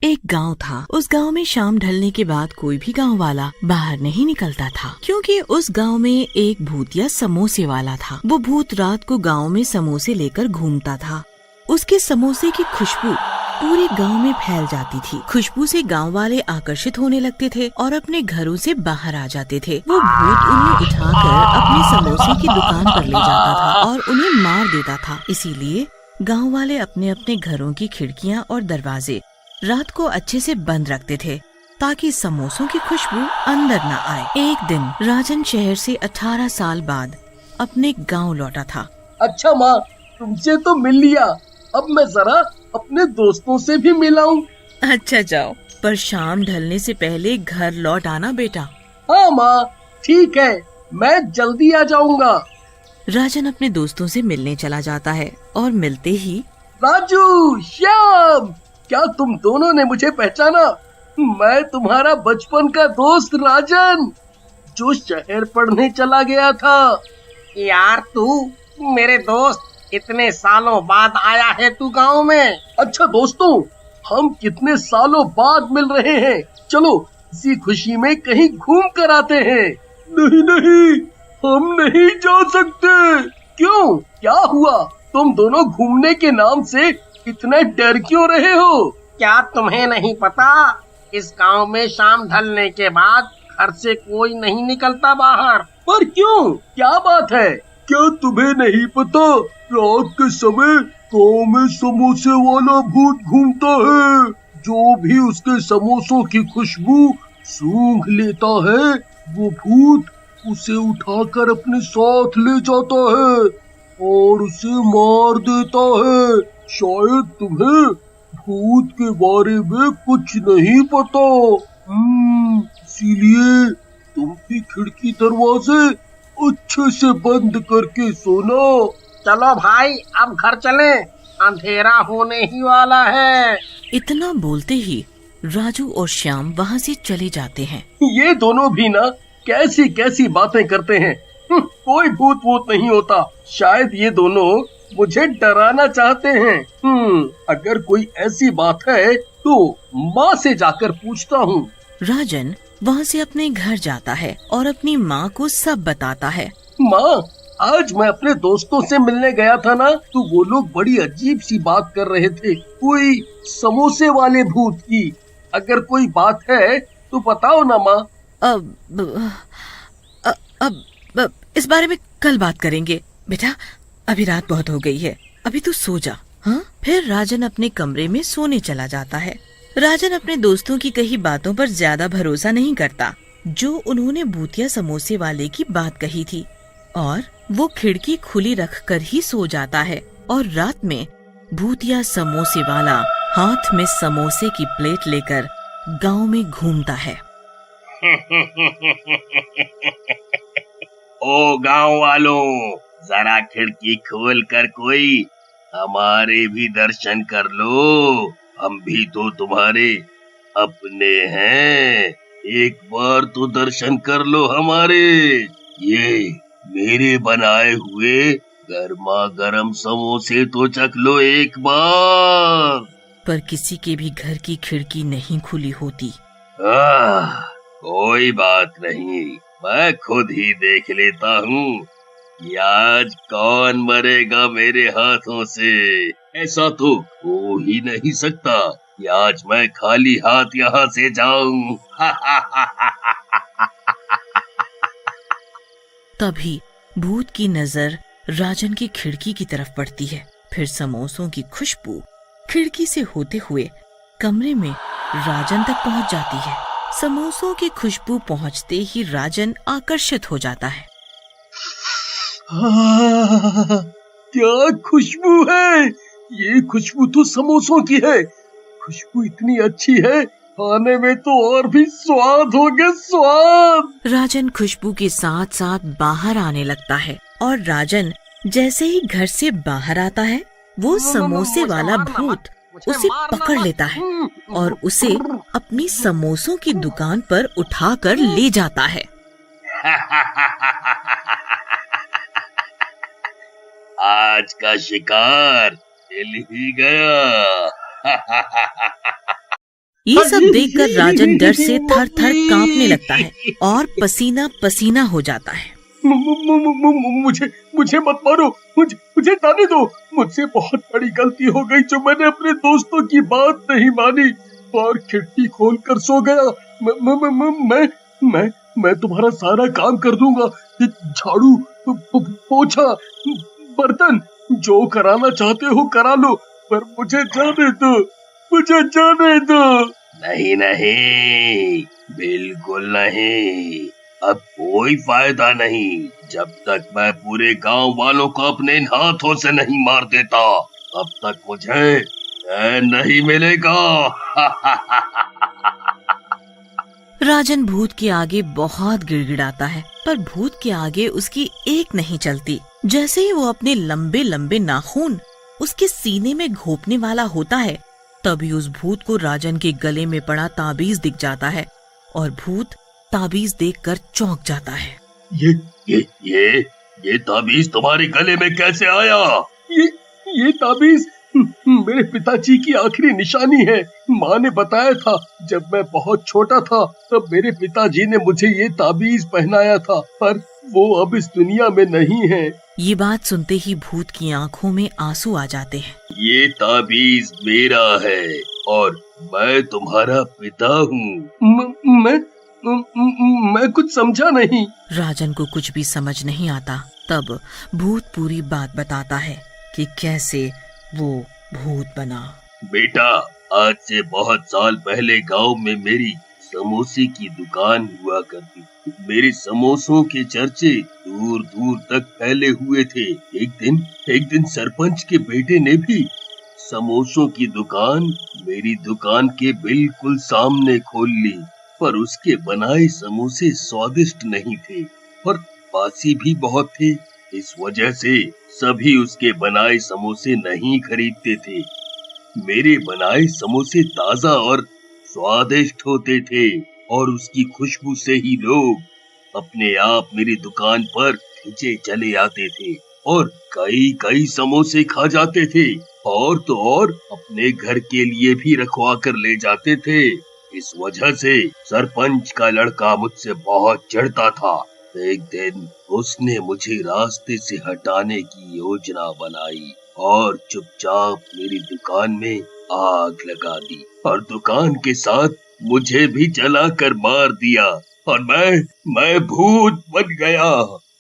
एक गांव था। उस गांव में शाम ढलने के बाद कोई भी गांव वाला बाहर नहीं निकलता था, क्योंकि उस गांव में एक भूतिया समोसे वाला था। वो भूत रात को गांव में समोसे लेकर घूमता था। उसके समोसे की खुशबू पूरे गांव में फैल जाती थी। खुशबू से गांव वाले आकर्षित होने लगते थे और अपने घरों से बाहर आ जाते थे। वो भूत उन्हें उठाकर अपने समोसे की दुकान पर ले जाता था और उन्हें मार देता था। इसीलिए गांव वाले अपने अपने घरों की खिड़कियां और दरवाजे रात को अच्छे से बंद रखते थे, ताकि समोसों की खुशबू अंदर न आए। एक दिन राजन शहर से 18 साल बाद अपने गांव लौटा था। अच्छा माँ, तुमसे तो मिल लिया, अब मैं जरा अपने दोस्तों से भी मिलाऊं। अच्छा जाओ, पर शाम ढलने से पहले घर लौट आना बेटा। हाँ माँ, ठीक है, मैं जल्दी आ जाऊंगा। राजन अपने दोस्तों से मिलने चला जाता है और मिलते ही राजू, श्याम, क्या तुम दोनों ने मुझे पहचाना? मैं तुम्हारा बचपन का दोस्त राजन, जो शहर पढ़ने चला गया था। यार तू मेरे दोस्त, इतने सालों बाद आया है तू गांव में। अच्छा दोस्तों, हम कितने सालों बाद मिल रहे हैं। चलो इसी खुशी में कहीं घूम कर आते हैं। नहीं नहीं, हम नहीं जा सकते। क्यों, क्या हुआ? तुम दोनों घूमने के नाम से इतने डर क्यों रहे हो? क्या तुम्हें नहीं पता, इस गांव में शाम ढलने के बाद घर से कोई नहीं निकलता बाहर। पर क्यों, क्या बात है? क्या तुम्हें नहीं पता, रात के समय गांव में समोसे वाला भूत घूमता है। जो भी उसके समोसों की खुशबू सूंघ लेता है, वो भूत उसे उठाकर अपने साथ ले जाता है और उसे मार देता है। शायद तुम्हें भूत के बारे में कुछ नहीं पता। इसीलिए तुम भी खिड़की दरवाजे अच्छे से बंद करके सोना। चलो भाई, अब घर चलें, अंधेरा होने ही वाला है। इतना बोलते ही राजू और श्याम वहाँ से चले जाते हैं। ये दोनों भी ना कैसी कैसी बातें करते हैं। कोई भूत वूत नहीं होता। शायद ये दोनों मुझे डराना चाहते हैं। अगर कोई ऐसी बात है तो माँ से जाकर पूछता हूँ। राजन वहाँ से अपने घर जाता है और अपनी माँ को सब बताता है। माँ, आज मैं अपने दोस्तों से मिलने गया था ना, तो वो लोग बड़ी अजीब सी बात कर रहे थे, कोई समोसे वाले भूत की। अगर कोई बात है तो बताओ ना माँ। अब इस बारे में कल बात करेंगे बेटा, अभी रात बहुत हो गई है, अभी तू सो जा। हाँ? फिर राजन अपने कमरे में सोने चला जाता है। राजन अपने दोस्तों की कही बातों पर ज्यादा भरोसा नहीं करता, जो उन्होंने भूतिया समोसे वाले की बात कही थी, और वो खिड़की खुली रखकर ही सो जाता है। और रात में भूतिया समोसे वाला हाथ में समोसे की प्लेट लेकर गांव में घूमता है। ओ गांव वालों, जरा खिड़की खोल कर कोई हमारे भी दर्शन कर लो। हम भी तो तुम्हारे अपने हैं, एक बार तो दर्शन कर लो हमारे। ये मेरे बनाए हुए गर्मा गर्म समोसे तो चख लो एक बार। पर किसी के भी घर की खिड़की नहीं खुली होती। कोई बात नहीं, मैं खुद ही देख लेता हूँ कि आज कौन मरेगा मेरे हाथों से। ऐसा तो हो ही नहीं सकता कि आज मैं खाली हाथ यहाँ से जाऊं। तभी भूत की नजर राजन की खिड़की की तरफ पड़ती है। फिर समोसों की खुशबू खिड़की से होते हुए कमरे में राजन तक पहुंच जाती है। समोसों की खुशबू पहुंचते ही राजन आकर्षित हो जाता है। क्या खुशबू है! ये खुशबू तो समोसों की है। खुशबू इतनी अच्छी है, खाने में तो और भी स्वाद हो गया, स्वाद। राजन खुशबू के साथ साथ बाहर आने लगता है, और राजन जैसे ही घर से बाहर आता है, वो समोसे वाला भूत उसे पकड़ लेता है और उसे अपनी समोसों की दुकान पर उठाकर ले जाता है। आज का शिकार मिल ही गया। ये सब देखकर राजन डर से थर थर कांपने लगता है और पसीना पसीना हो जाता है। मुझे मत मारो, मुझे जाने दो। मुझसे बहुत बड़ी गलती हो गई जो मैंने अपने दोस्तों की बात नहीं मानी और खिड़की खोलकर सो गया। मैं तुम्हारा सारा काम कर दूंगा, झाड़ू, पोछा, बर्तन, जो कराना चाहते हो करा लो, पर मुझे जाने दो, मुझे जाने दो। नहीं नहीं, बिल्कुल नहीं। अब कोई फायदा नहीं जब तक मैं पूरे गांव वालों को अपने इन हाथों से नहीं मार देता, तब तक मुझे चैन नहीं मिलेगा। राजन भूत के आगे बहुत गिड़गिड़ाता है, पर भूत के आगे उसकी एक नहीं चलती। जैसे ही वो अपने लंबे लंबे नाखून उसके सीने में घोंपने वाला होता है, तभी उस भूत को राजन के गले में पड़ा ताबीज दिख जाता है और भूत ताबीज देखकर चौंक जाता है। ये ताबीज तुम्हारे गले में कैसे आया? ये ताबीज मेरे पिताजी की आखिरी निशानी है। माँ ने बताया था जब मैं बहुत छोटा था तब मेरे पिताजी ने मुझे ये ताबीज पहनाया था, पर वो अब इस दुनिया में नहीं है। ये बात सुनते ही भूत की आंखों में आंसू आ जाते हैं। ये ताबीज मेरा है और मैं तुम्हारा पिता हूँ। मैं कुछ समझा नहीं। राजन को कुछ भी समझ नहीं आता। तब भूत पूरी बात बताता है कि कैसे वो भूत बना। बेटा, आज से बहुत साल पहले गांव में मेरी समोसे की दुकान हुआ करती थी। मेरे समोसों के चर्चे दूर दूर तक फैले हुए थे। एक दिन सरपंच के बेटे ने भी समोसों की दुकान मेरी दुकान के बिल्कुल सामने खोल ली, पर उसके बनाए समोसे स्वादिष्ट नहीं थे और बासी भी बहुत थे। इस वजह से सभी उसके बनाए समोसे नहीं खरीदते थे। मेरे बनाए समोसे ताजा और स्वादिष्ट होते थे और उसकी खुशबू से ही लोग अपने आप मेरी दुकान पर खींचे चले आते थे और कई समोसे खा जाते थे और तो और अपने घर के लिए भी रखवा कर ले जाते थे। इस वजह से सरपंच का लड़का मुझसे बहुत चिढ़ता था। एक दिन उसने मुझे रास्ते से हटाने की योजना बनाई और चुपचाप मेरी दुकान में आग लगा दी और दुकान के साथ मुझे भी जलाकर मार दिया और मैं भूत बन गया।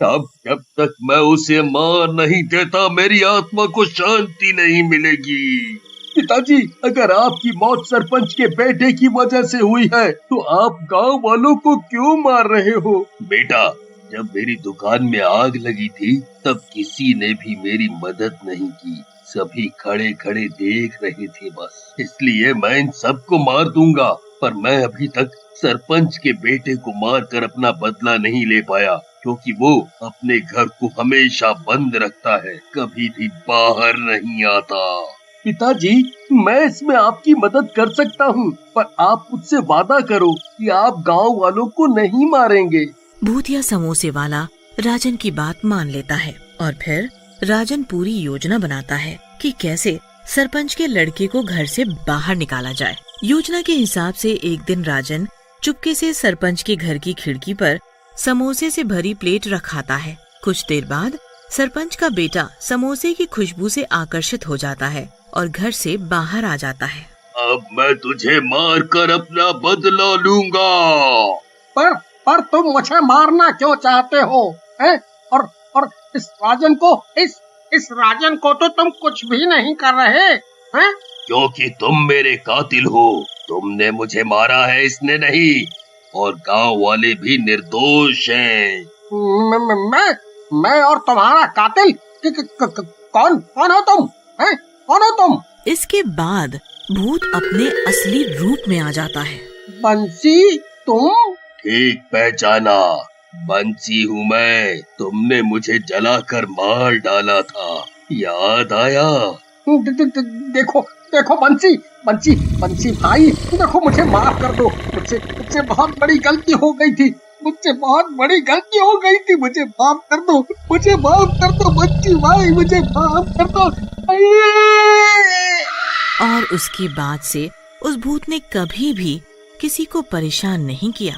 अब जब तक मैं उसे मार नहीं देता मेरी आत्मा को शांति नहीं मिलेगी। पिताजी, अगर आपकी मौत सरपंच के बेटे की वजह से हुई है तो आप गांव वालों को क्यों मार रहे हो? बेटा, जब मेरी दुकान में आग लगी थी तब किसी ने भी मेरी मदद नहीं की। सभी खड़े खड़े देख रहे थे बस, इसलिए मैं इन सबको मार दूंगा। पर मैं अभी तक सरपंच के बेटे को मारकर अपना बदला नहीं ले पाया, क्योंकि वो अपने घर को हमेशा बंद रखता है, कभी भी बाहर नहीं आता। पिताजी, मैं इसमें आपकी मदद कर सकता हूँ, पर आप मुझसे वादा करो कि आप गांव वालों को नहीं मारेंगे। भूतिया समोसे वाला राजन की बात मान लेता है और फिर राजन पूरी योजना बनाता है कि कैसे सरपंच के लड़के को घर से बाहर निकाला जाए। योजना के हिसाब से एक दिन राजन चुपके से सरपंच के घर की खिड़की पर समोसे से भरी प्लेट रखाता है। कुछ देर बाद सरपंच का बेटा समोसे की खुशबू से आकर्षित हो जाता है और घर से बाहर आ जाता है। अब मैं तुझे मार कर अपना बदला लूंगा। पर तुम मुझे मारना क्यों चाहते हो? और इस राजन को तो तुम कुछ भी नहीं कर रहे हैं। क्योंकि तुम मेरे कातिल हो। तुमने मुझे मारा है, इसने नहीं, और गांव वाले भी निर्दोष हैं। मैं और तुम्हारा कातिल? कौन हो तुम? कौन हो तुम? इसके बाद भूत अपने असली रूप में आ जाता है। बंसी, तुम? ठीक पहचाना, बंसी हूँ मैं। तुमने मुझे जलाकर मार डाला था, याद आया? देखो बंसी भाई, देखो मुझे माफ कर दो। मुझसे बहुत बड़ी गलती हो गई थी। मुझे माफ कर दो बंसी भाई, मुझे माफ कर दो। और उसके बाद से उस भूत ने कभी भी किसी को परेशान नहीं किया।